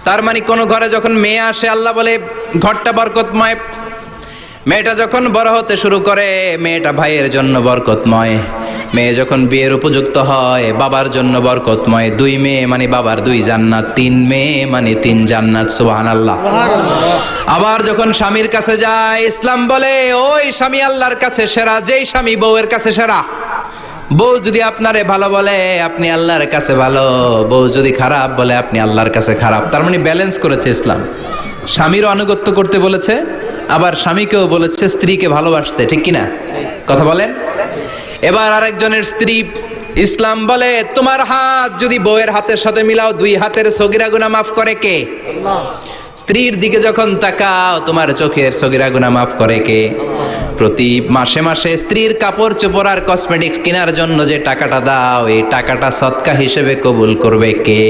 তার মানে কোন ঘরে যখন মেয়ে আসে আল্লাহ বলে ঘরটা বরকতময়। মেয়েটা যখন বড় হতে শুরু করে মেয়েটা ভাইয়ের জন্য বরকতময়। মেয়ে যখন বিয়ের উপযুক্ত হয় বাবার জন্য বরকতময়। 2 মেয়ে মানে বাবার 2 জান্নাত, 3 মেয়ে মানে 3 জান্নাত। সুবহানাল্লাহ। আবার যখন স্বামীর কাছে যায় ইসলাম বলে ওই স্বামী আল্লাহর কাছে সেরা, যেই স্বামী বউয়ের কাছে সেরা। বউ যদি আপনারে ভালো বলে আপনি আল্লাহর কাছে ভালো, বউ যদি খারাপ বলে আপনি আল্লাহর কাছে খারাপ। তার মানে ব্যালেন্স করেছে ইসলাম। স্বামীরও আনুগত্য করতে বলেছে, আবার স্বামীকেও বলেছে স্ত্রীকে ভালোবাসতে, ঠিক কিনা কথা বলেন। এবার আরেকজনের স্ত্রী, ইসলাম বলে তোমার হাত যদি বউয়ের হাতের সাথে মিলাও 2 হাতের সগীরা গুনাহ মাফ করে কে? আল্লাহ। স্ত্রীর দিকে যখন তাকাও তোমার চোখের সগীরা গুনাহ মাফ করে কে? প্রতি মাসে মাসে স্ত্রীর কাপড় চোপড় আর কসমেটিক্স কেনার জন্য যে টাকাটা দাও এই টাকাটা সদকা হিসেবে কবুল করবে কে?